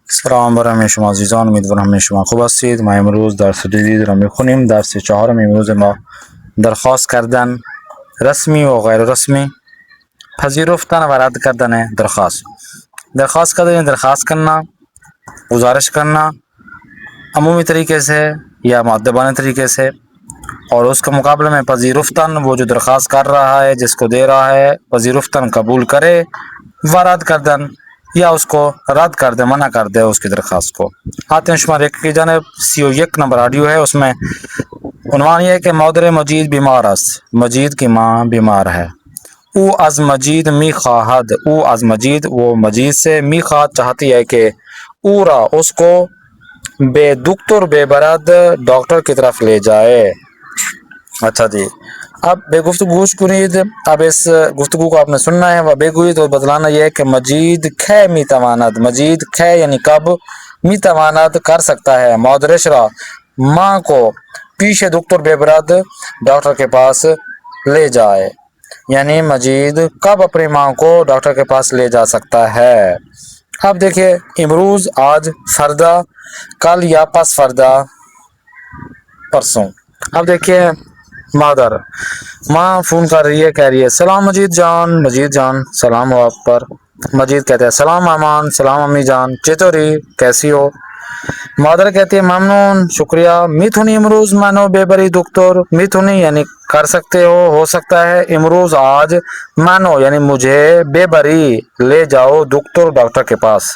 سلام برای شما عزیزان، امیدوارم همه شما خوب هستید. ما امروز درس جدید را میخونیم. درس چهارم امروز ما درخواست کردن رسمی و غیر رسمی، پذیرفتن و رد کردن درخواست کردن، درخواست کرنا، گزارش کرنا عمومی طریقے سے یا مؤدبانہ طریقے سے، اور اس کے مقابلے میں پذیرفتن وہ جو درخواست کر رہا ہے، جس کو دے رہا ہے، پذیرفتن قبول کرے، و رد کردن یا اس کو رد کر دے، منع کر دے اس کی درخواست کو۔ آتے ہیں شمار ایک کی جانب 31 نمبر آڈیو ہے، اس میں عنوان یہ ہے کہ مادر مجید بیمار است، مجید کی ماں بیمار ہے۔ او از مجید می خواہد، او از مجید وہ مجید سے، می خواہد چاہتی ہے کہ او را اس کو بے دکتر بے برد ڈاکٹر کی طرف لے جائے۔ اچھا جی، اب بے گفتگو گوش کنید۔ اب اس گفتگو کو آپ نے سننا ہے، وہ بے گوئی تو بتلانا یہ ہے کہ مجید کھے می تواند، مجید کھے یعنی کب، می تواند کر سکتا ہے، مادرش را ماں کو پیش دکتر بے برد ڈاکٹر کے پاس لے جائے، یعنی مجید کب اپنی ماں کو ڈاکٹر کے پاس لے جا سکتا ہے۔ اب دیکھیے، امروز، آج، فردہ، کل یا پس فردہ، پرسوں۔ اب دیکھیے، مادر ماں فون کر رہی ہے، کہہ رہی ہے سلام مجید جان، مجید جان سلام ہو آپ پر۔ مجید کہتے ہیں سلام امان، سلام امی جان، چطوری، کیسی ہو؟ مادر کہتی ہے ممنون، شکریہ، میتھونی امروز مانو بے بری دکتر، میتھونی یعنی کر سکتے ہو سکتا ہے، امروز آج، مانو یعنی مجھے، بے بری لے جاؤ دکتر ڈاکٹر کے پاس۔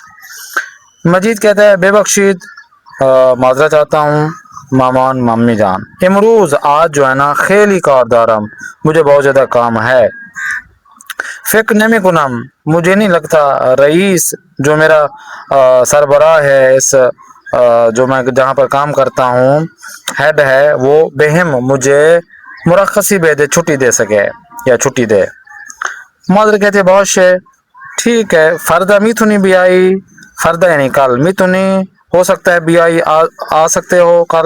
مجید کہتا ہے بے بخشید، معذرت چاہتا ہوں مامان ممی جان، امروز آج جو ہے نا خیلی کار دارم، مجھے بہت زیادہ کام ہے۔ فکر نمی کنم، مجھے نہیں لگتا، رئیس جو میرا سربراہ ہے، اس جو میں جہاں پر کام کرتا ہوں، ہیڈ ہے، وہ بہم مجھے مرخصی دے دے، چھٹی دے سکے یا چھٹی دے۔ مادر کہتے ہیں بہت شے، ٹھیک ہے، فردہ میتھونی بھی آئی، فردہ یعنی کل، میتھونی ہو سکتا ہے بھی آئی، آ سکتے ہو کل۔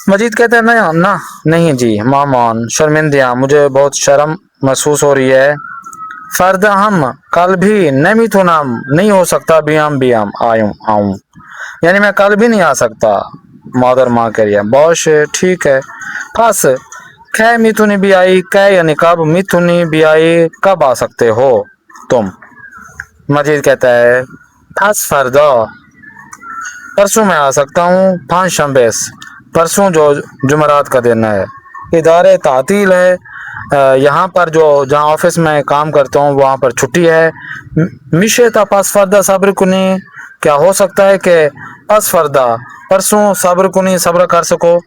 مجید کہتے ہیں نہیں جی مامان، شرمندیاں، مجھے بہت شرم محسوس ہو رہی ہے۔ فردہ ہم کل بھی نمیتونم، نہیں ہو سکتا بیام آؤں، یعنی میں کل بھی نہیں آ سکتا۔ مادر ماں کہہ رہی ہے بہت شے، ٹھیک ہے، پس کھے میتھونی بھی آئی، کہے یعنی کب، میتھونی بھی آئی کب آ سکتے ہو تم۔ مجید کہتا ہے پس فردہ، پرسوں میں آ سکتا ہوں، 5 شنبیس، پرسوں جو جمعرات کا دن ہے، ادارے تعطیل ہے، یہاں پر جہاں آفس میں کام کرتا ہوں وہاں پر چھٹی ہے۔ میشے تا پس فردہ صبر کنی، کیا ہو سکتا ہے کہ پس فردہ، پرسوں صبر کنی، صبر کر سکو۔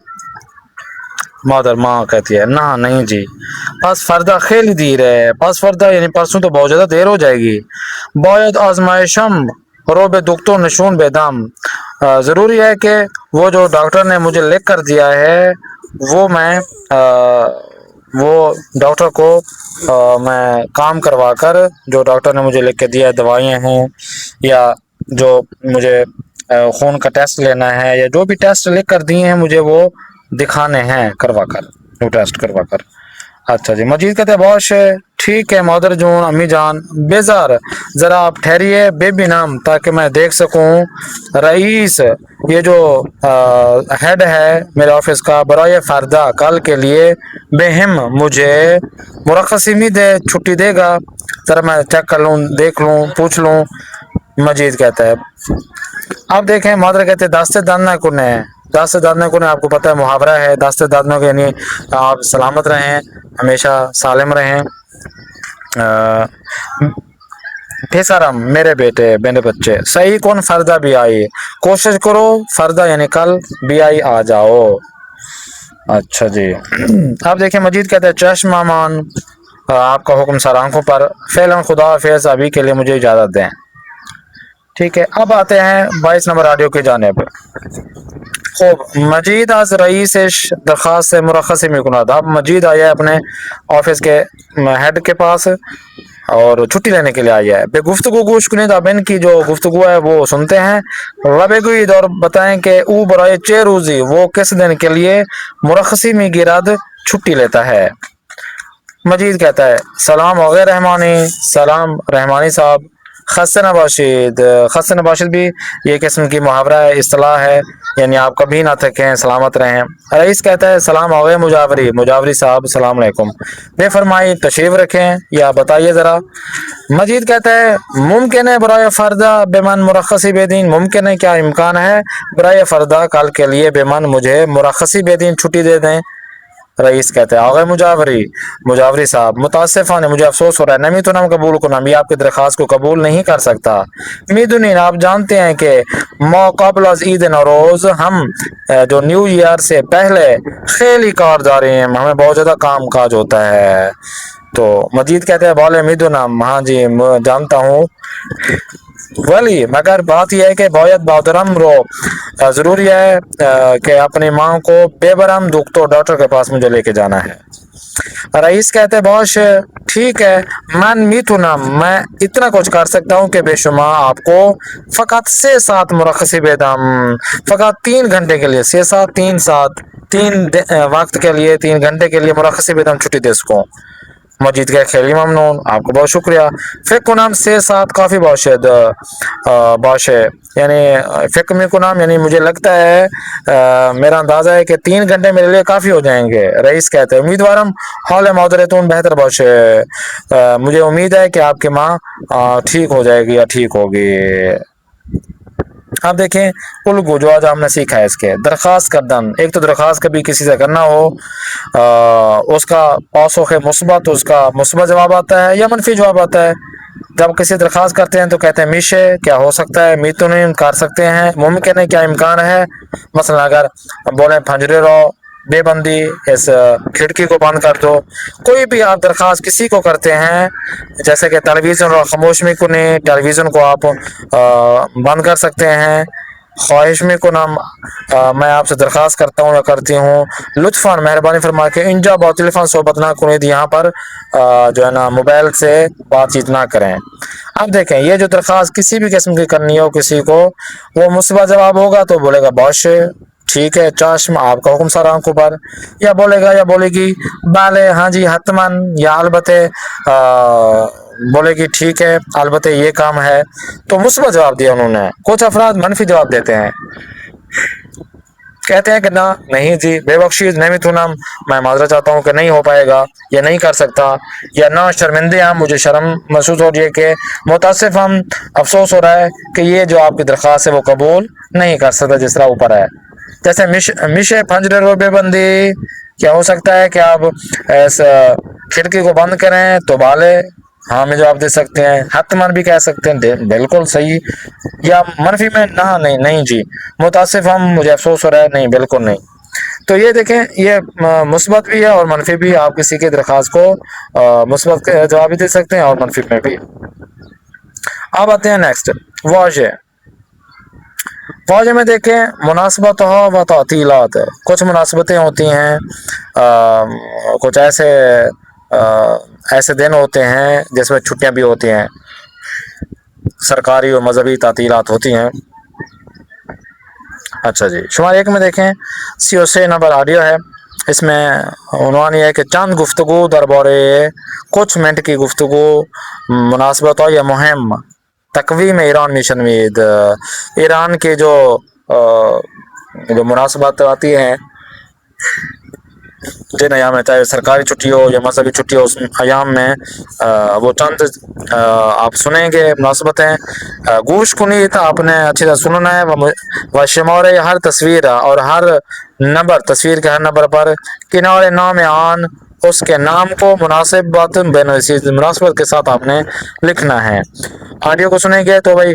مادر ماں کہتی ہے نہیں جی، پس فردہ خیلی دیر ہے، پس فردہ یعنی پرسوں تو بہت زیادہ دیر ہو جائے گی۔ باید آزمائشم رو بے دکتر نشون بے دم، ضروری ہے کہ وہ جو ڈاکٹر نے مجھے لکھ کر دیا ہے، وہ ڈاکٹر کو میں کام کروا کر، جو ڈاکٹر نے مجھے لکھ کے دیا ہے، دوائیاں ہیں یا جو مجھے خون کا ٹیسٹ لینا ہے یا جو بھی ٹیسٹ لکھ کر دیے ہیں مجھے، وہ دکھانے ہیں کروا کر، وہ ٹیسٹ کروا کر۔ اچھا جی، مجید کہتے ہیں بہت شے، ٹھیک ہے مادر جون، امی جان، بیزار، ذرا آپ ٹھہریے، بے بی نام، تاکہ میں دیکھ سکوں، رئیس یہ جو ہیڈ ہے میرے آفس کا، برائے فردہ کل کے لیے، بہم مجھے مرخصی می دے، چھٹی دے گا، ذرا میں چیک کر لوں، دیکھ لوں، پوچھ لوں۔ مجید کہتا ہے اب دیکھیں، مادر کہتے ہیں داستے داننا کنے، داستے داننا کنے آپ کو پتہ ہے محاورہ ہے، داستے داننا کو یعنی آپ سلامت رہیں، ہمیشہ سالم رہیں۔ پھیسارم میرے بیٹے، میرے بچے، صحیح کون فردہ بھی آئی، کوشش کرو فردہ یعنی کل بھی آئی آ جاؤ۔ اچھا جی، اب دیکھیں مجید کہتے ہیں چشم امان، آپ کا حکم سر آنکھوں پر، فعلا خدا حافظ، ابھی کے لیے مجھے اجازت دیں۔ ٹھیک ہے، اب آتے ہیں 22 نمبر آڈیو کی جانب۔ خوب، مجید از رئیسش درخواست سے مرخصی می کند، اب مجید آیا ہے اپنے آفس کے ہیڈ کے پاس اور چھٹی لینے کے لیے آیا ہے۔ بے گفتگو گوش کنید، اب ان کی جو گفتگو ہے وہ سنتے ہیں۔ ربے گوید، اور بتائیں کہ او برائے چے روزی، وہ کس دن کے لیے مرخصی می گیرد، چھٹی لیتا ہے۔ مجید کہتا ہے سلام وغیر رحمانی، سلام رحمانی صاحب، خستہ نباشید، خستہ نباشید بھی یہ قسم کی محاورہ اصطلاح ہے، یعنی آپ کبھی نہ تھکیں، سلامت رہیں۔ رئیس کہتا ہے سلام آگئے مجاوری، مجاوری صاحب السلام علیکم، بے فرمائی تشریف رکھیں یا بتائیے ذرا۔ مجید کہتا ہے ممکن ہے برائے فردہ بمن مرخصی بے دین، ممکن ہے کیا امکان ہے برائے فردہ کل کے لیے بمن مجھے مرخصی بے دین چھٹی دے دیں۔ رئیس کہتے ہیں آغا مجاوری، مجاوری صاحب متاسفانہ مجھے افسوس ہو رہا ہے، نمی تو نام قبول کو نمی آپ کی درخواست کو قبول نہیں کر سکتا۔ میدونین آپ جانتے ہیں کہ قبل از عید نوروز ہم جو نیو ایئر سے پہلے خیلی کار جا رہے ہیں، ہمیں بہت زیادہ کام کاج ہوتا ہے۔ تو مجید کہتے ہیں بولے میدونم، ہاں جی جانتا ہوں، ولی مگر بات یہ ہے کہ باید بادرم رو ضروری ہے کہ اپنی ماں کو بے برم دکھ تو ڈاکٹر کے پاس مجھے لے کے جانا ہے۔ رئیس کہتے باش ٹھیک ہے، من میتونم، میں اتنا کچھ کر سکتا ہوں کہ بے شما آپ کو فقط 6-7 مرخصی بیدم، فقط 3 گھنٹے کے لیے، 6-7 3-7 وقت کے لیے 3 گھنٹے کے لیے مرخصی بیدم چھٹی دے سکوں۔ مجید کے خیلی ممنون، آپ کو بہت شکریہ۔ فکر کنم 6-7 کافی باشد باشه، یعنی فکر میں کنم یعنی مجھے لگتا ہے میرا اندازہ ہے کہ 3 گھنٹے میرے لیے کافی ہو جائیں گے۔ رئیس کہتے ہیں امیدوارم حال مادرتون بہتر باشه، مجھے امید ہے کہ آپ کی ماں ٹھیک ہو جائے گی یا ٹھیک ہوگی۔ اب دیکھیں الگو جو آج ہم نے سیکھا ہے، اس کے درخواست کردن، ایک تو درخواست کبھی کسی سے کرنا ہو اس کا پاسخ مثبت، اس کا مثبت جواب آتا ہے یا منفی جواب آتا ہے۔ جب کسی درخواست کرتے ہیں تو کہتے ہیں میشے کیا ہو سکتا ہے، میتونین کر سکتے ہیں، ممکن ہے کیا امکان ہے، مثلا اگر بولیں پھنجرے رو بے بندی، اس کھڑکی کو بند کر دو، کوئی بھی آپ درخواست کسی کو کرتے ہیں، جیسے کہ ٹیلی ویژن رو خاموش میں کنیں، ٹیلی ویژن کو آپ بند کر سکتے ہیں۔ خواہش میں کنم میں آپ سے درخواست کرتا ہوں یا کرتی ہوں لطفاً مہربانی فرما کے انجا با ٹیلیفون صحبت نہ کنید، یہاں پر جو ہے نا موبائل سے بات چیت نہ کریں۔ اب دیکھیں یہ جو درخواست کسی بھی قسم کی کرنی ہو کسی کو، وہ مثبت جواب ہوگا تو بولے گا باش ٹھیک ہے چاشم آپ کا حکم سر آنکھوں پر، یا بولے گا یا بولے گی بالے ہاں جی حتمن، یا البتہ بولے گی ٹھیک ہے البتہ یہ کام ہے، تو مثبت جواب دیا انہوں نے۔ کچھ افراد منفی جواب دیتے ہیں، کہتے ہیں کہ نہ نہیں جی بے بخشید نہیں میتونم، میں معذرت چاہتا ہوں کہ نہیں ہو پائے گا، یہ نہیں کر سکتا، یا نہ شرمندے ہم، مجھے شرم محسوس ہو رہی ہے، کہ متاسف ہم، افسوس ہو رہا ہے کہ یہ جو آپ کی درخواست ہے وہ قبول نہیں کر سکتا جس طرح اوپر ہے۔ جیسے مشے پھنجرے رو بے بندی، کیا ہو سکتا ہے کہ آپ اس کھڑکی کو بند کریں تو بالے ہاں میں جواب دے سکتے ہیں، حتمن بھی کہہ سکتے ہیں بالکل صحیح، یا منفی میں نہ نہیں جی متاسف ہم، مجھے افسوس ہو رہا ہے، نہیں بالکل نہیں۔ تو یہ دیکھیں یہ مثبت بھی ہے اور منفی بھی، آپ کسی کی درخواست کو مثبت جواب بھی دے سکتے ہیں اور منفی میں بھی۔ اب آتے ہیں نیکسٹ واضح۔ واضح میں دیکھیں مناسبت ہو و تعطیلات، کچھ مناسبتیں ہوتی ہیں، کچھ ایسے دن ہوتے ہیں جس میں چھٹیاں بھی ہوتی ہیں، سرکاری اور مذہبی تعطیلات ہوتی ہیں۔ اچھا جی شمار 1 میں دیکھیں سی نمبر آڈیو ہے، اس میں عنوان یہ ہے کہ چند گفتگو دربارے کچھ منٹ کی گفتگو مناسبت ہو یا مہم تقویم ایران مشن وید، ایران کے جو مناسبات آتی ہیں جن ایام میں، چاہے سرکاری چھٹی ہو یا مذہبی چھٹی ہو، اس ایام میں وہ چند آپ سنیں گے مناسبتیں، گوش کنیت آپ نے اچھی طرح سننا ہے، وہ شمار ہر تصویر اور ہر نمبر، تصویر کے ہر نمبر پر کنارے نام آن اس کے نام کو مناسبت مناسبت کے ساتھ آپ نے لکھنا ہے۔ آڈیو کو سنیں گے تو بھائی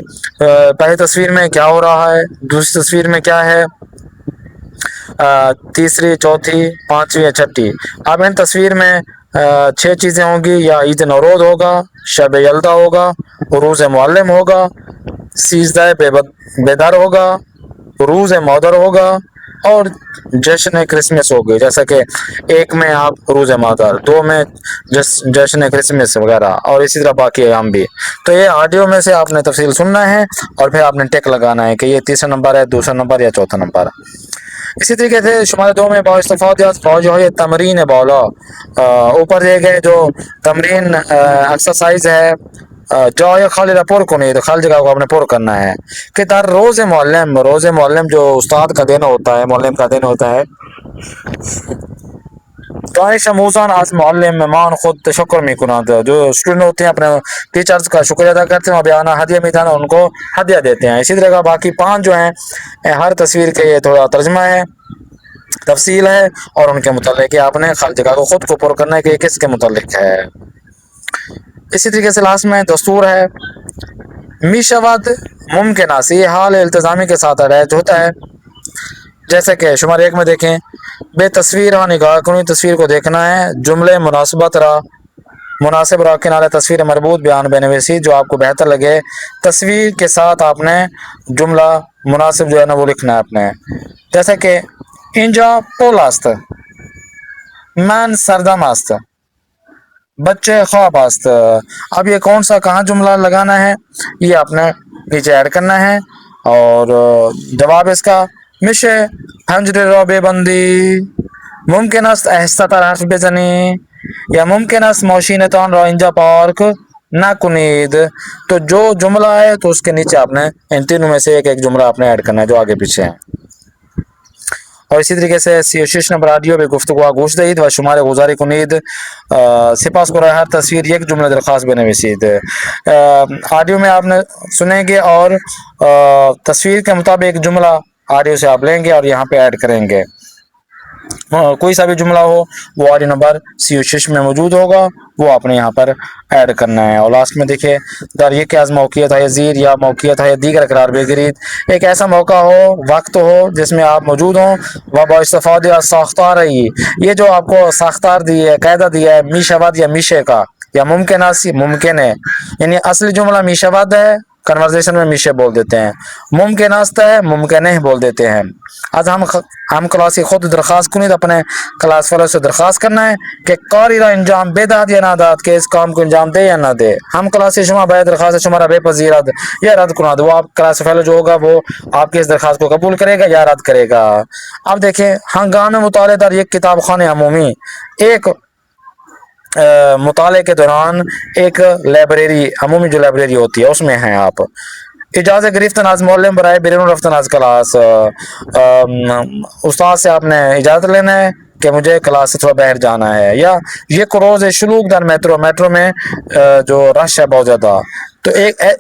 پہلی تصویر میں کیا ہو رہا ہے، دوسری تصویر میں کیا ہے، تیسری چوتھی پانچویں یا چھٹی، اب ان تصویر میں 6 چیزیں ہوں گی، یا عید نوروز ہوگا، شب یلدا ہوگا، روز معلم ہوگا، سیزدہ بیدار ہوگا، روز مادر ہوگا، اور جشن کرسمس ہوگی، جیسا کہ 1 میں آپ روز مادر، 2 میں جشن کرسمس وغیرہ، اور اسی طرح باقی ایام بھی۔ تو یہ آڈیو میں سے آپ نے تفصیل سننا ہے اور پھر آپ نے ٹک لگانا ہے کہ یہ تیسرا نمبر ہے، دوسرا نمبر یا چوتھا نمبر۔ اسی طریقے سے شمار 2 میں باستفادیات فوج ہو یہ تمرین بالا، اوپر دیے گئے جو تمرین ایکسرسائز ہے جای خالی را پر کنید، خالی جگہ کو آپ نے پر کرنا ہے کہ در روز معلم جو استاد کا دن ہوتا ہے، معلم کا دن ہوتا ہے، دانش آموزان از معلمان خود تشکر میکنند. جو اسٹوڈنٹ ہوتے ہیں اپنے ٹیچرز کا شکریہ ادا کرتے ہیں، بیانہ ہدیہ میدان ان کو ہدیہ دیتے ہیں. اسی طرح کا باقی 5 جو ہیں ہر تصویر کے یہ تھوڑا ترجمہ ہے، تفصیل ہے، اور ان کے متعلق آپ نے خالی جگہ کو خود کو پر کرنا ہے کہ یہ کس کے متعلق ہے. اسی طریقے سے لاسٹ میں دستور ہے میشود ممکن است، یہ حال التزامی کے ساتھ اٹیچ ہوتا ہے. جیسے کہ شمار 1 میں دیکھیں، بے تصویر ہاں نگاہ کنی، تصویر کو دیکھنا ہے، جملے مناسبت را مناسب را کنارے تصویر مربوط بیان بنویسی جو آپ کو بہتر لگے. تصویر کے ساتھ آپ نے جملہ مناسب جو ہے نا وہ لکھنا ہے اپنے. جیسے کہ اینجا پول است، من سردم است، بچے خواب است. اب یہ کون سا کہاں جملہ لگانا ہے یہ آپ نے نیچے ایڈ کرنا ہے. اور جواب اس کا میشه پنجره را ببندی، ممکن است آهسته تر حرف بزنی، یا ممکن است ماشینتان را اینجا پارک نکنید. تو جو جملہ ہے تو اس کے نیچے آپ نے ان تینوں میں سے ایک جملہ آپ نے ایڈ کرنا ہے جو آگے پیچھے ہیں. اور اسی طریقے سے 36 نمبر آڈیو به گفتگو گوش دهید و شماره گذاری کنید. سپاس گزار ہر تصویر یک جمله درخواست بنویسید. آڈیو میں آپ نے سنیں گے اور تصویر کے مطابق ایک جملہ آڈیو سے آپ لیں گے اور یہاں پہ ایڈ کریں گے. کوئی سا بھی جملہ ہو وہ آڈیو نمبر 36 میں موجود ہوگا، وہ آپ نے یہاں پر ایڈ کرنا ہے. اور لاسٹ میں دیکھیں، در یہ کہ از موقعیت ہے زیر یا موقعیت ہے دیگر قرار بگیرید، ایک ایسا موقع ہو، وقت ہو جس میں آپ موجود ہوں و با استفادہ از ساختار رہی. یہ جو آپ کو ساختار دی ہے، قاعدہ دیا ہے میشود یا میشے کا، یا ممکن است ممکن ہے، یعنی اصلی جملہ میشود ہے، کنورزیشن میں میشے بول دیتے ہیں. ممکن است ہے، ممکن ہے بول دیتے ہیں. آج ہم کلاسی خود درخواست کنید، اپنے کلاس فیلو سے درخواست کرنا ہے کہ کاری را انجام بدهد یا ندهد، کہ اس کام کو انجام دے یا نہ دے. ہم کلاسی شما باید درخواست شما را بپذیرد یا رد کند. وہ آپ کلاس فیلو جو ہوگا وہ آپ کی اس درخواست کو قبول کرے گا یا رد کرے گا. اب دیکھیں، ہنگام مطالعہ در یک کتاب خانہ عمومی، ایک مطالعے کے دوران ایک لائبریری، عمومی جو لائبریری ہوتی ہے اس میں ہیں آپ. اجازت گرفتن از معلم برائے بیرون رفتن از کلاس، استاد سے آپ نے اجازت لینا ہے کہ مجھے کلاس سے تھوڑا باہر جانا ہے. یا یہ روز شلوک در میٹرو میں جو رش ہے بہت زیادہ، تو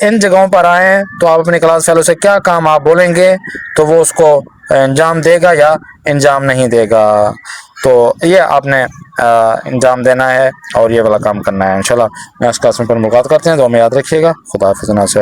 ان جگہوں پر آئیں تو آپ اپنی کلاس فیلو سے کیا کام آپ بولیں گے تو وہ اس کو انجام دے گا یا انجام نہیں دے گا. تو یہ آپ نے انجام دینا ہے اور یہ والا کام کرنا ہے. انشاءاللہ نیکسٹ کلاس میں پر ملاقات کرتے ہیں. تو ہمیں یاد رکھیے گا. خدا حافظ.